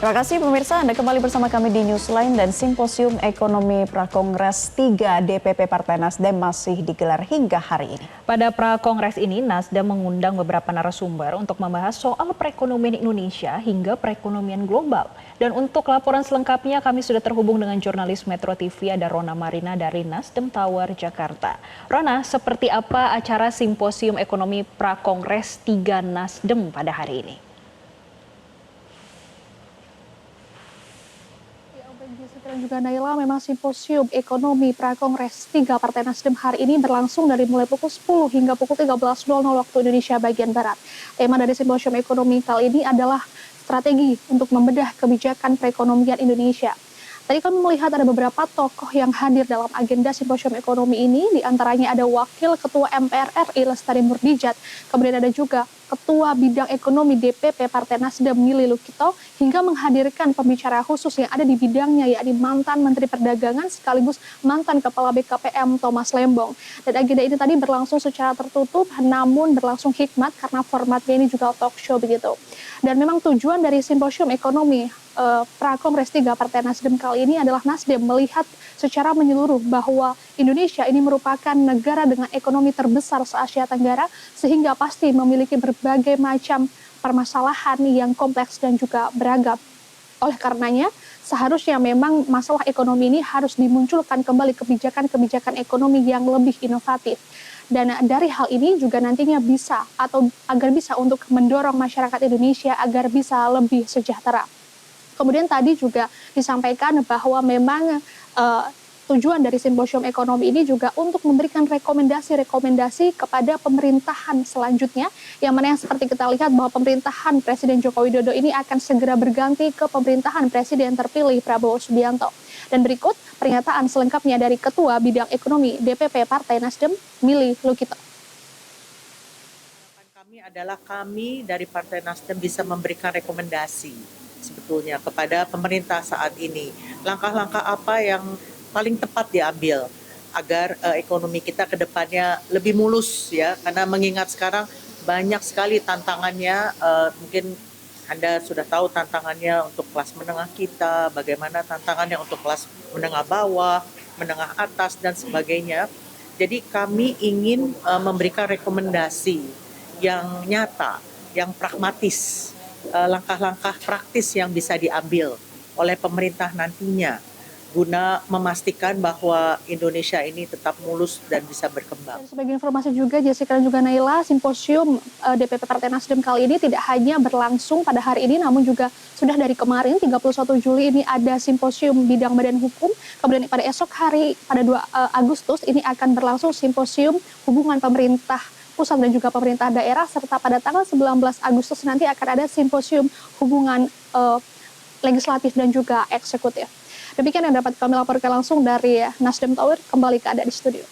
Terima kasih pemirsa, Anda kembali bersama kami di Newsline dan Simposium Ekonomi Prakongres 3 DPP Partai Nasdem masih digelar hingga hari ini. Pada Prakongres ini, Nasdem mengundang beberapa narasumber untuk membahas soal perekonomian Indonesia hingga perekonomian global. Dan untuk laporan selengkapnya kami sudah terhubung dengan jurnalis Metro TV ada Rona Marina dari Nasdem Tower, Jakarta. Rona, seperti apa acara Simposium Ekonomi Prakongres 3 Nasdem pada hari ini? Dan juga Naila, memang Simposium Ekonomi Prakongres 3 Partai Nasdem hari ini berlangsung dari mulai pukul 10 hingga pukul 13.00 waktu Indonesia bagian Barat. Tema dari Simposium Ekonomi kali ini adalah strategi untuk membedah kebijakan perekonomian Indonesia. Tadi kami melihat ada beberapa tokoh yang hadir dalam agenda Simposium Ekonomi ini, diantaranya ada Wakil Ketua MPR RI Lestari Murdijat, kemudian ada juga Ketua Bidang Ekonomi DPP Partai Nasdem Mili Lukito, hingga menghadirkan pembicara khusus yang ada di bidangnya, yakni mantan Menteri Perdagangan sekaligus mantan Kepala BKPM Thomas Lembong. Dan agenda ini tadi berlangsung secara tertutup, namun berlangsung hikmat karena formatnya ini juga talk show begitu. Dan memang tujuan dari Simposium Ekonomi Prakongres 3 Partai Nasdem kali ini adalah Nasdem melihat secara menyeluruh bahwa Indonesia ini merupakan negara dengan ekonomi terbesar se-Asia Tenggara, sehingga pasti memiliki berbagai macam permasalahan yang kompleks dan juga beragam. Oleh karenanya, seharusnya memang masalah ekonomi ini harus dimunculkan kembali kebijakan-kebijakan ekonomi yang lebih inovatif. Dan dari hal ini juga nantinya bisa atau agar bisa untuk mendorong masyarakat Indonesia agar bisa lebih sejahtera. Kemudian tadi juga disampaikan bahwa memang tujuan dari Simposium Ekonomi ini juga untuk memberikan rekomendasi-rekomendasi kepada pemerintahan selanjutnya, yang mana yang seperti kita lihat bahwa pemerintahan Presiden Joko Widodo ini akan segera berganti ke pemerintahan Presiden terpilih Prabowo Subianto. Dan berikut pernyataan selengkapnya dari Ketua Bidang Ekonomi DPP Partai Nasdem, Mili Lukito. Kami adalah kami dari Partai Nasdem bisa memberikan rekomendasi sebetulnya kepada pemerintah saat ini. Langkah-langkah apa yang paling tepat diambil agar ekonomi kita ke depannya lebih mulus ya, karena mengingat sekarang banyak sekali tantangannya, mungkin Anda sudah tahu tantangannya untuk kelas menengah kita, bagaimana tantangannya untuk kelas menengah bawah, menengah atas dan sebagainya. Jadi kami ingin memberikan rekomendasi yang nyata, yang pragmatis, langkah-langkah praktis yang bisa diambil oleh pemerintah nantinya guna memastikan bahwa Indonesia ini tetap mulus dan bisa berkembang. Dan sebagai informasi juga Jessica dan juga Naila, Simposium DPP Partai Nasdem kali ini tidak hanya berlangsung pada hari ini, namun juga sudah dari kemarin 31 Juli ini ada Simposium Bidang Badan Hukum. Kemudian pada esok hari pada 2 Agustus ini akan berlangsung Simposium Hubungan Pemerintah Pusat dan juga pemerintah daerah, serta pada tanggal 19 Agustus nanti akan ada Simposium Hubungan Legislatif dan juga Eksekutif. Demikian yang dapat kami laporkan langsung dari Nasdem Tower, kembali ke Anda di studio.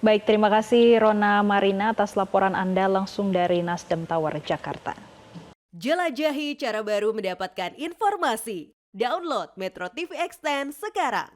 Baik, terima kasih Rona Marina atas laporan Anda langsung dari Nasdem Tower, Jakarta. Jelajahi cara baru mendapatkan informasi. Download Metro TV Extend sekarang.